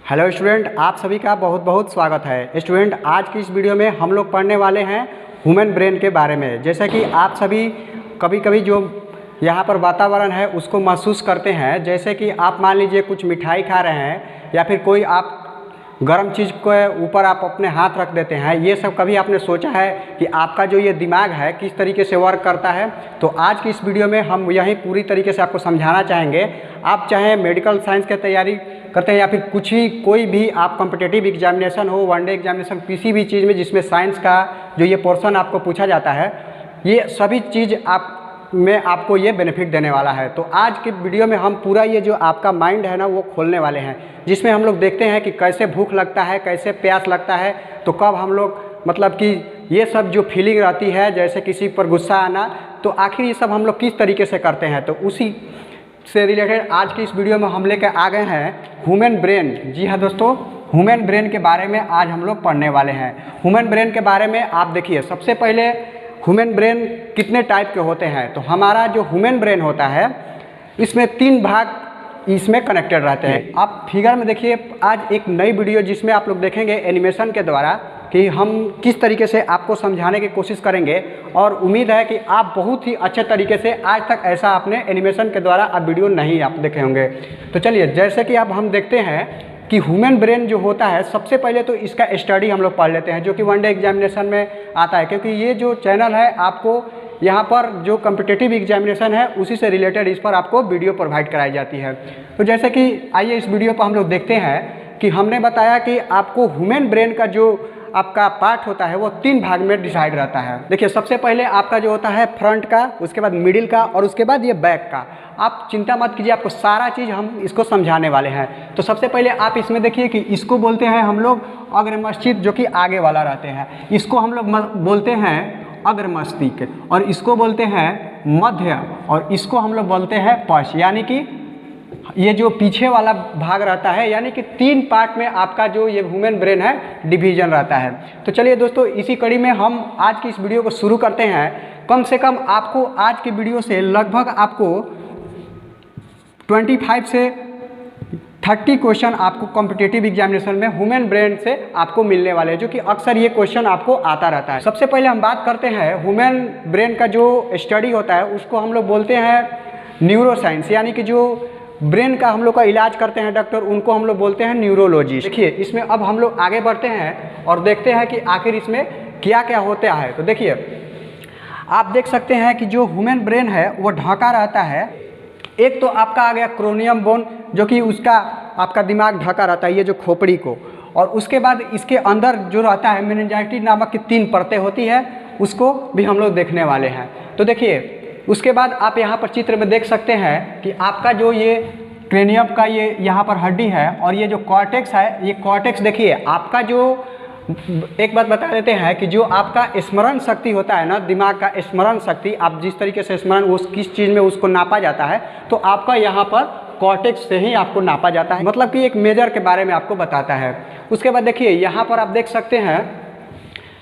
Hello student, आप सभी का बहुत बहुत स्वागत है। स्टूडेंट, आज की इस वीडियो में हम लोग पढ़ने वाले हैं ह्यूमन ब्रेन के बारे में। जैसा कि आप सभी कभी कभी जो यहाँ पर वातावरण है उसको महसूस करते हैं। जैसे कि आप मान लीजिए कुछ मिठाई खा रहे हैं या फिर कोई आप गर्म चीज़ के ऊपर आप अपने हाथ रख देते हैं। ये सब कभी आपने सोचा है कि आपका जो ये दिमाग है किस तरीके से वर्क करता है? तो आज की इस वीडियो में हम यही पूरी तरीके से आपको समझाना चाहेंगे। आप चाहे मेडिकल साइंस की तैयारी करते हैं या फिर कोई भी आप कॉम्पिटिटिव एग्जामिनेशन हो, वनडे एग्जामिनेशन, किसी भी चीज़ में जिसमें साइंस का जो ये पोर्शन आपको पूछा जाता है, ये सभी चीज़ में आपको ये बेनिफिट देने वाला है। तो आज के वीडियो में हम पूरा ये जो आपका माइंड है ना वो खोलने वाले हैं, जिसमें हम लोग देखते हैं कि कैसे भूख लगता है, कैसे प्यास लगता है, तो कब हम लोग मतलब कि ये सब जो फीलिंग रहती है, जैसे किसी पर गुस्सा आना, तो आखिर ये सब हम लोग किस तरीके से करते हैं। तो उसी से रिलेटेड आज की इस वीडियो में हम लेकर आ गए हैं ह्यूमन ब्रेन। जी हाँ दोस्तों, ह्यूमन ब्रेन के बारे में आज हम लोग पढ़ने वाले हैं। ह्यूमन ब्रेन के बारे में आप देखिए, सबसे पहले ह्यूमन ब्रेन कितने टाइप के होते हैं। तो हमारा जो ह्यूमन ब्रेन होता है इसमें 3 भाग इसमें कनेक्टेड रहते हैं। आप फिगर में देखिए, आज एक नई वीडियो जिसमें आप लोग देखेंगे एनिमेशन के द्वारा कि हम किस तरीके से आपको समझाने की कोशिश करेंगे, और उम्मीद है कि आप बहुत ही अच्छे तरीके से आज तक ऐसा आपने एनिमेशन के द्वारा आप वीडियो नहीं आप देखे होंगे। तो चलिए, जैसे कि अब हम देखते हैं कि ह्यूमन ब्रेन जो होता है, सबसे पहले तो इसका स्टडी हम लोग पढ़ लेते हैं, जो कि वनडे एग्जामिनेशन में आता है। क्योंकि ये जो चैनल है आपको यहाँ पर जो कॉम्पिटिटिव एग्जामिनेशन है उसी से रिलेटेड इस पर आपको वीडियो प्रोवाइड कराई जाती है। तो जैसे कि आइए इस वीडियो पर हम लोग देखते हैं कि हमने बताया कि आपको ह्यूमन ब्रेन का जो आपका पार्ट होता है वो 3 भाग में डिसाइड रहता है। देखिए, सबसे पहले आपका जो होता है फ्रंट का, उसके बाद मिडिल का और उसके बाद ये बैक का। आप चिंता मत कीजिए, आपको सारा चीज़ हम इसको समझाने वाले हैं। तो सबसे पहले आप इसमें देखिए कि इसको बोलते हैं हम लोग अग्रमस्तिष्क, जो कि आगे वाला रहते हैं। इसको हम लोग बोलते हैं अग्रमस्तिष्क, और इसको बोलते हैं मध्य, और इसको हम लोग बोलते हैं पश्च। यानी कि ये जो पीछे वाला भाग रहता है, यानी कि 3 पार्ट में आपका जो ये ह्यूमन ब्रेन है डिवीजन रहता है। तो चलिए दोस्तों, इसी कड़ी में हम आज की इस वीडियो को शुरू करते हैं। कम से कम आपको आज की वीडियो से लगभग आपको 25 से 30 क्वेश्चन आपको कॉम्पिटिटिव एग्जामिनेशन में ह्यूमन ब्रेन से आपको मिलने वाले हैं, जो कि अक्सर ये क्वेश्चन आपको आता रहता है। सबसे पहले हम बात करते हैं ह्यूमन ब्रेन का जो स्टडी होता है, उसको हम लोग बोलते हैं न्यूरोसाइंस। यानी कि जो ब्रेन का हम लोग का इलाज करते हैं डॉक्टर, उनको हम लोग बोलते हैं न्यूरोलॉजी। देखिए, इसमें अब हम लोग आगे बढ़ते हैं और देखते हैं कि आखिर इसमें क्या क्या होता है। तो देखिए, आप देख सकते हैं कि जो ह्यूमन ब्रेन है वो ढका रहता है। एक तो आपका आ गया क्रोनियम बोन, जो कि उसका आपका दिमाग ढका रहता है, ये जो खोपड़ी को। और उसके बाद इसके अंदर जो रहता है मेनिंजाइटिस नामक की 3 परतें होती है, उसको भी हम लोग देखने वाले हैं। तो देखिए, उसके बाद आप यहाँ पर चित्र में देख सकते हैं कि आपका जो ये क्रेनियम का ये यहाँ पर हड्डी है, और ये जो कॉर्टेक्स है, ये कॉर्टेक्स देखिए आपका जो, एक बात बता देते हैं कि जो आपका स्मरण शक्ति होता है ना, दिमाग का स्मरण शक्ति, आप जिस तरीके से स्मरण उस किस चीज़ में उसको नापा जाता है, तो आपका यहाँ पर कॉर्टेक्स से ही आपको नापा जाता है। मतलब कि एक मेजर के बारे में आपको बताता है। उसके बाद देखिए, यहाँ पर आप देख सकते हैं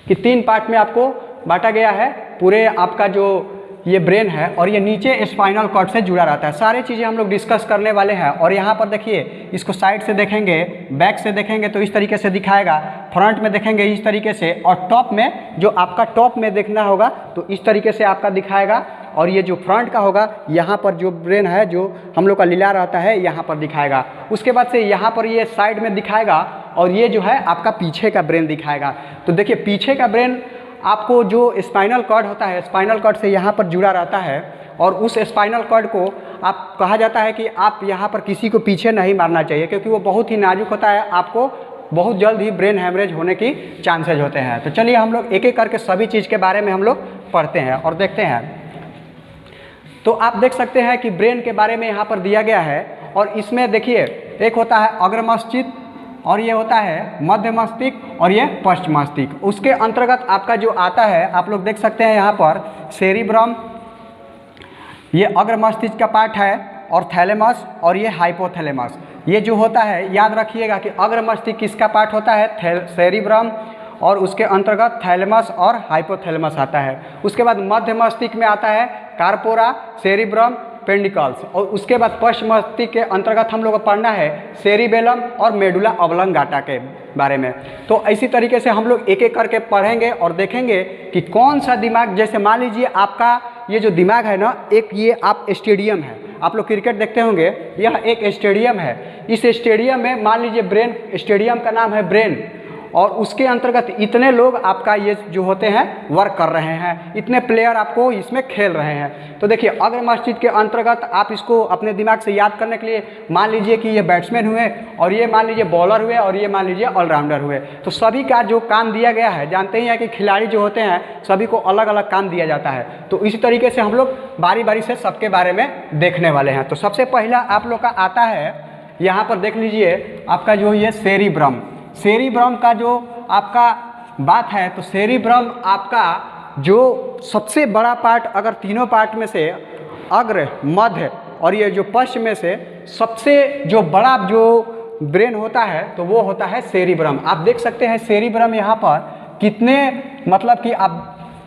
कि 3 पार्ट में आपको बांटा गया है पूरे आपका जो ये ब्रेन है, और ये नीचे स्पाइनल कॉर्ड से जुड़ा रहता है। सारी चीज़ें हम लोग डिस्कस करने वाले हैं। और यहाँ पर देखिए, इसको साइड से देखेंगे, बैक से देखेंगे तो इस तरीके से दिखाएगा, फ्रंट में देखेंगे इस तरीके से, और टॉप में जो आपका टॉप में देखना होगा तो इस तरीके से आपका दिखाएगा। और ये जो फ्रंट का होगा, यहाँ पर जो ब्रेन है, जो हम लोग का लीला रहता है, यहाँ पर दिखाएगा। उसके बाद से यहाँ पर ये साइड में दिखाएगा, और ये जो है आपका पीछे का ब्रेन दिखाएगा। तो देखिए, पीछे का ब्रेन आपको जो स्पाइनल कॉर्ड होता है, स्पाइनल कॉर्ड से यहाँ पर जुड़ा रहता है, और उस स्पाइनल कॉर्ड को आप कहा जाता है कि आप यहाँ पर किसी को पीछे नहीं मारना चाहिए, क्योंकि वो बहुत ही नाजुक होता है, आपको बहुत जल्द ही ब्रेन हैमरेज होने की चांसेज होते हैं। तो चलिए हम लोग एक एक करके सभी चीज़ के बारे में हम लोग पढ़ते हैं और देखते हैं। तो आप देख सकते हैं कि ब्रेन के बारे में यहाँ पर दिया गया है, और इसमें देखिए एक होता है अग्रमस्तिष्क, और ये होता है मध्य मस्तिष्क, और ये पश्च मस्तिष्क। उसके अंतर्गत आपका जो आता है, आप लोग देख सकते हैं यहाँ पर सेरिब्रम, ये अग्र मस्तिष्क का पार्ट है, और थैलेमस, और ये हाइपोथैलेमस। ये जो होता है, याद रखिएगा कि अग्र मस्तिष्क किसका पार्ट होता है, सेरिब्रम, और उसके अंतर्गत थैलेमस और हाइपोथैलेमस आता है। उसके बाद मध्य मस्तिष्क में आता है कार्पोरा, सेरिब्रम, पेंडिकल्स, और उसके बाद पश्च मस्तिष्क के अंतर्गत हम लोग को पढ़ना है सेरिबेलम और मेडुला ऑब्लंगाटा के बारे में। तो इसी तरीके से हम लोग एक एक करके पढ़ेंगे और देखेंगे कि कौन सा दिमाग, जैसे मान लीजिए आपका ये जो दिमाग है ना, एक ये आप स्टेडियम है, आप लोग क्रिकेट देखते होंगे, यह एक स्टेडियम है। इस स्टेडियम में मान लीजिए ब्रेन, स्टेडियम का नाम है ब्रेन, और उसके अंतर्गत इतने लोग आपका ये जो होते हैं वर्क कर रहे हैं, इतने प्लेयर आपको इसमें खेल रहे हैं। तो देखिए अग्र मस्तिष्क के अंतर्गत आप इसको अपने दिमाग से याद करने के लिए मान लीजिए कि ये बैट्समैन हुए, और ये मान लीजिए बॉलर हुए, और ये मान लीजिए ऑलराउंडर हुए। तो सभी का जो काम दिया गया है, जानते ही हैं कि खिलाड़ी जो होते हैं सभी को अलग अलग काम दिया जाता है। तो इसी तरीके से हम लोग बारी बारी से सबके बारे में देखने वाले हैं। तो सबसे पहला आप लोग का आता है, यहाँ पर देख लीजिए आपका जो ये सेरिब्रम, सेरिब्रम का जो आपका बात है, तो सेरिब्रम आपका जो सबसे बड़ा पार्ट, अगर तीनों पार्ट में से अग्र, मध्य और ये जो पश्च में से सबसे जो बड़ा जो ब्रेन होता है तो वो होता है सेरिब्रम। आप देख सकते हैं सेरिब्रम यहाँ पर कितने, मतलब कि आप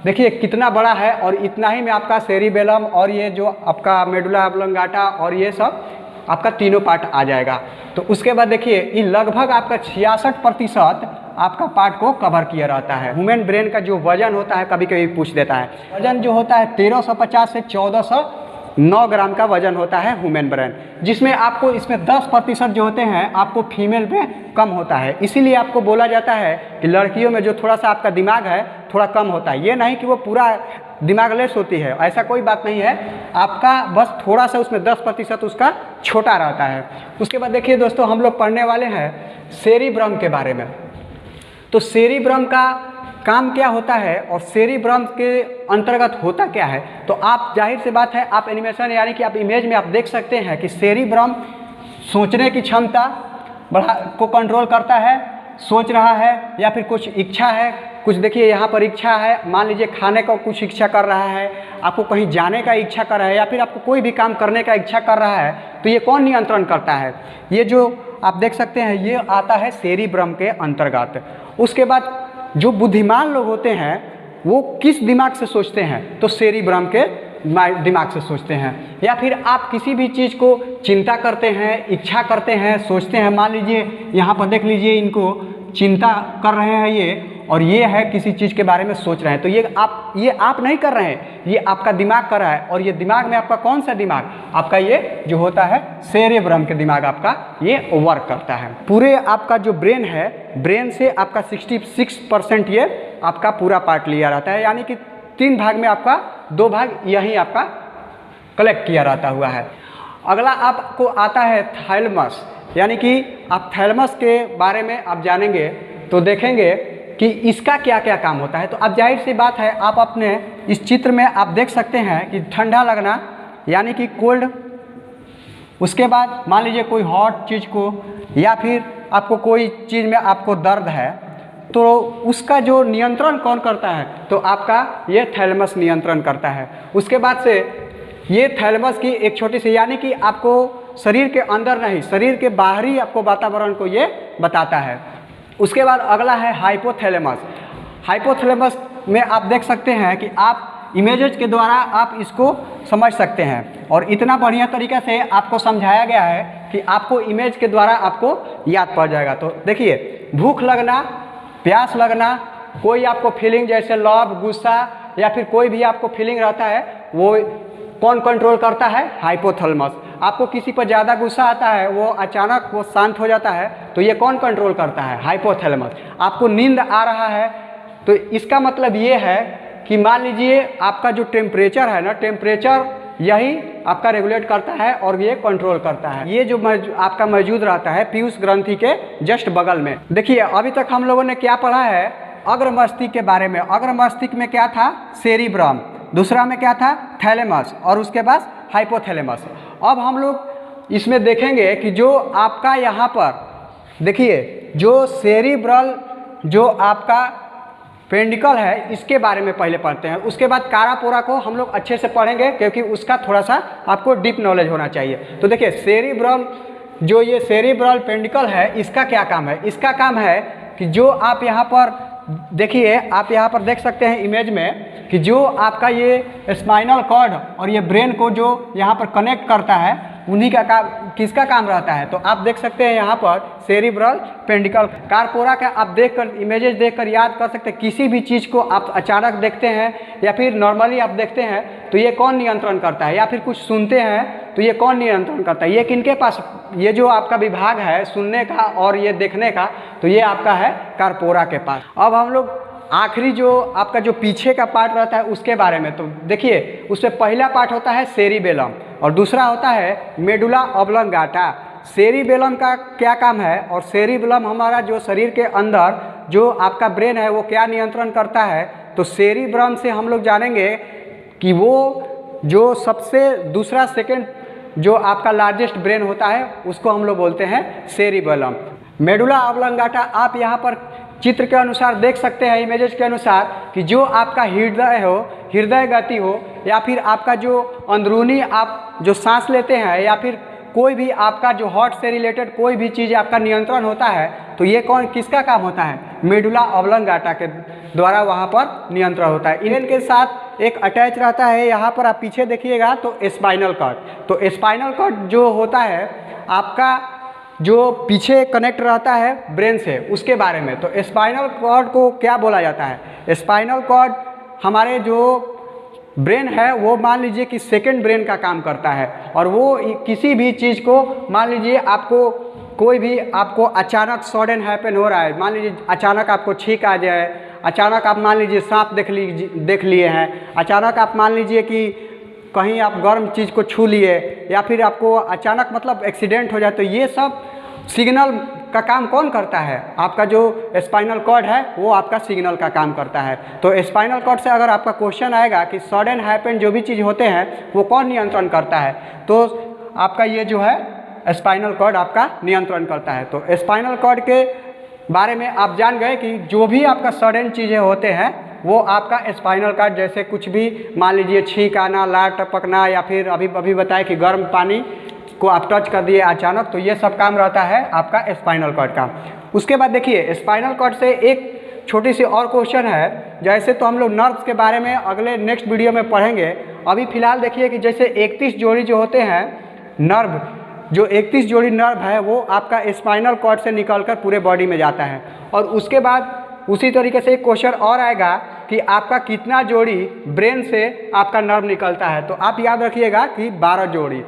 देखिए कितना बड़ा है, और इतना ही में आपका सेरिबेलम और ये जो आपका मेडुला ऑब्लंगाटा और ये सब आपका तीनों पार्ट आ जाएगा। तो उसके बाद देखिए ये लगभग आपका 66% आपका पार्ट को कवर किया रहता है। ह्यूमन ब्रेन का जो वजन होता है, कभी कभी पूछ देता है, वजन जो होता है 1350 से 1409 ग्राम का वजन होता है ह्यूमन ब्रेन, जिसमें आपको इसमें 10% जो होते हैं आपको फीमेल में कम होता है। इसीलिए आपको बोला जाता है कि लड़कियों में जो थोड़ा सा आपका दिमाग है थोड़ा कम होता है। ये नहीं कि वो पूरा दिमाग लेस होती है, ऐसा कोई बात नहीं है, आपका बस थोड़ा सा उसमें 10% उसका छोटा रहता है। उसके बाद देखिए दोस्तों हम लोग पढ़ने वाले हैं सेरिब्रम के बारे में। तो सेरिब्रम का काम क्या होता है और सेरिब्रम के अंतर्गत होता क्या है, तो आप जाहिर सी बात है आप एनिमेशन यानी कि आप इमेज में आप देख सकते हैं कि सेरिब्रम सोचने की क्षमता को कंट्रोल करता है, सोच रहा है या फिर कुछ इच्छा है, कुछ देखिए यहाँ पर इच्छा है, मान लीजिए खाने का कुछ इच्छा कर रहा है, आपको कहीं जाने का इच्छा कर रहा है, या फिर आपको कोई भी काम करने का इच्छा कर रहा है, तो ये कौन नियंत्रण करता है, ये जो आप देख सकते हैं ये आता है सेरिब्रम के अंतर्गत। उसके बाद जो बुद्धिमान लोग होते हैं वो किस दिमाग से सोचते हैं, तो सेरिब्रम के दिमाग से सोचते हैं। या फिर आप किसी भी चीज़ को चिंता करते हैं, इच्छा करते हैं, सोचते हैं, मान लीजिए यहाँ पर देख लीजिए इनको चिंता कर रहे हैं ये, और ये है किसी चीज़ के बारे में सोच रहे हैं, तो ये आप नहीं कर रहे हैं, ये आपका दिमाग कर रहा है। और ये दिमाग में आपका कौन सा दिमाग, आपका ये जो होता है सेरिब्रम के दिमाग आपका ये वर्क करता है। पूरे आपका जो ब्रेन है, ब्रेन से आपका 66% ये आपका पूरा पार्ट लिया रहता है, यानी कि 3 भाग में आपका 2 भाग यही आपका कलेक्ट किया रहता हुआ है। अगला आपको आता है थैलेमस, यानी कि आप थैलेमस के बारे में आप जानेंगे तो देखेंगे कि इसका क्या क्या काम होता है। तो अब जाहिर सी बात है आप अपने इस चित्र में आप देख सकते हैं कि ठंडा लगना यानी कि कोल्ड, उसके बाद मान लीजिए कोई हॉट चीज़ को, या फिर आपको कोई चीज़ में आपको दर्द है, तो उसका जो नियंत्रण कौन करता है, तो आपका ये थैलेमस नियंत्रण करता है। उसके बाद से ये थैलेमस की एक छोटी सी, यानी कि आपको शरीर के अंदर नहीं, शरीर के बाहरी आपको वातावरण को ये बताता है। उसके बाद अगला है हाइपोथैलेमस। हाइपोथैलेमस में आप देख सकते हैं कि आप इमेजेस के द्वारा आप इसको समझ सकते हैं, और इतना बढ़िया तरीक़े से आपको समझाया गया है कि आपको इमेज के द्वारा आपको याद पड़ जाएगा। तो देखिए भूख लगना, प्यास लगना, कोई आपको फीलिंग जैसे लव, गुस्सा या फिर कोई भी आपको फीलिंग रहता है, वो कौन कंट्रोल करता है, हाइपोथैलेमस। आपको किसी पर ज़्यादा गुस्सा आता है, वो अचानक वो शांत हो जाता है, तो ये कौन कंट्रोल करता है, हाइपोथैलेमस। आपको नींद आ रहा है, तो इसका मतलब ये है कि मान लीजिए आपका जो टेम्परेचर है ना, टेम्परेचर यही आपका रेगुलेट करता है और ये कंट्रोल करता है। ये जो आपका मौजूद रहता है पीयूष ग्रंथि के जस्ट बगल में। देखिए अभी तक हम लोगों ने क्या पढ़ा है, अग्र मस्तिष्क के बारे में। अग्र मस्तिष्क में क्या था, सेरिब्रम, दूसरा में क्या था, थैलेमस, और उसके बाद हाइपोथैलेमस। अब हम लोग इसमें देखेंगे कि जो आपका यहाँ पर देखिए जो सेरिब्रल जो आपका पेंडिकल है, इसके बारे में पहले पढ़ते हैं। उसके बाद कारापोरा को हम लोग अच्छे से पढ़ेंगे, क्योंकि उसका थोड़ा सा आपको डीप नॉलेज होना चाहिए। तो देखिए सेरिब्रल, जो ये सेरिब्रल पेंडिकल है, इसका क्या काम है, इसका काम है कि जो आप यहाँ पर देखिए आप यहाँ पर देख सकते हैं इमेज में कि जो आपका ये स्पाइनल कॉर्ड और ये ब्रेन को जो यहाँ पर कनेक्ट करता है उन्हीं का काम, किसका काम रहता है? तो आप देख सकते हैं यहाँ पर सेरिब्रल पेंडिकल कार्पोरा का आप देखकर इमेजेस देखकर याद कर सकते हैं। किसी भी चीज़ को आप अचानक देखते हैं या फिर नॉर्मली आप देखते हैं तो ये कौन नियंत्रण करता है, या फिर कुछ सुनते हैं तो ये कौन नियंत्रण करता है? ये किनके पास, ये जो आपका विभाग है सुनने का और ये देखने का, तो ये आपका है कार्पोरा के पास। अब हम लोग आखिरी जो आपका जो पीछे का पार्ट रहता है उसके बारे में, तो देखिए उसमें पहला पार्ट होता है सेरिबेलम और दूसरा होता है मेडुला ऑब्लंगाटा। सेरिबेलम का क्या काम है और सेरिबेलम हमारा जो शरीर के अंदर जो आपका ब्रेन है वो क्या नियंत्रण करता है? तो सेरिब्रम से हम लोग जानेंगे कि वो जो सबसे दूसरा सेकेंड जो आपका लार्जेस्ट ब्रेन होता है उसको हम लोग बोलते हैं सेरिबेलम। मेडुला ऑब्लंगाटा आप यहाँ पर चित्र के अनुसार देख सकते हैं, इमेजेस के अनुसार, कि जो आपका हृदय हो, हृदय गति हो, या फिर आपका जो अंदरूनी आप जो सांस लेते हैं, या फिर कोई भी आपका जो हार्ट से रिलेटेड कोई भी चीज़ आपका नियंत्रण होता है, तो ये कौन किसका काम होता है? मेडुला ऑब्लंगाटा के द्वारा वहाँ पर नियंत्रण होता है। इनके साथ एक अटैच रहता है, यहाँ पर आप पीछे देखिएगा तो स्पाइनल कॉर्ड। तो स्पाइनल कॉर्ड जो होता है आपका जो पीछे कनेक्ट रहता है ब्रेन से, उसके बारे में। तो स्पाइनल कॉर्ड को क्या बोला जाता है? स्पाइनल कॉर्ड हमारे जो ब्रेन है वो मान लीजिए कि सेकंड ब्रेन का काम करता है, और वो किसी भी चीज़ को मान लीजिए आपको कोई भी आपको अचानक सडन हैपन हो रहा है, मान लीजिए अचानक आपको छींक आ जाए, अचानक आप मान लीजिए सांप देख लिए हैं, अचानक आप मान लीजिए कि कहीं आप गर्म चीज़ को छू लिए, या फिर आपको अचानक मतलब एक्सीडेंट हो जाए, तो ये सब सिग्नल का काम कौन करता है? आपका जो स्पाइनल कॉर्ड है वो आपका सिग्नल का काम करता है। तो स्पाइनल कॉर्ड से अगर आपका क्वेश्चन आएगा कि सडन हैपन जो भी चीज़ होते हैं वो कौन नियंत्रण करता है, तो आपका ये जो है स्पाइनल कॉर्ड आपका नियंत्रण करता है। तो स्पाइनल कॉर्ड के बारे में आप जान गए कि जो भी आपका सडन चीज़ें होते हैं वो आपका स्पाइनल कॉर्ड, जैसे कुछ भी मान लीजिए छींक आना, लार टपकना, या फिर अभी बताया कि गर्म पानी को आप टच कर दिए अचानक, तो ये सब काम रहता है आपका स्पाइनल कॉर्ड का। उसके बाद देखिए स्पाइनल कॉर्ड से एक छोटी सी और क्वेश्चन है, जैसे तो हम लोग नर्व्स के बारे में अगले नेक्स्ट वीडियो में पढ़ेंगे। अभी फिलहाल देखिए कि जैसे 31 जोड़ी जो होते हैं नर्व, जो 31 जोड़ी नर्व है वो आपका स्पाइनल कॉर्ड से निकलकर पूरे बॉडी में जाता है। और उसके बाद उसी तरीके से एक क्वेश्चन और आएगा कि आपका कितना जोड़ी ब्रेन से आपका नर्व निकलता है, तो आप याद रखिएगा कि 12 जोड़ी।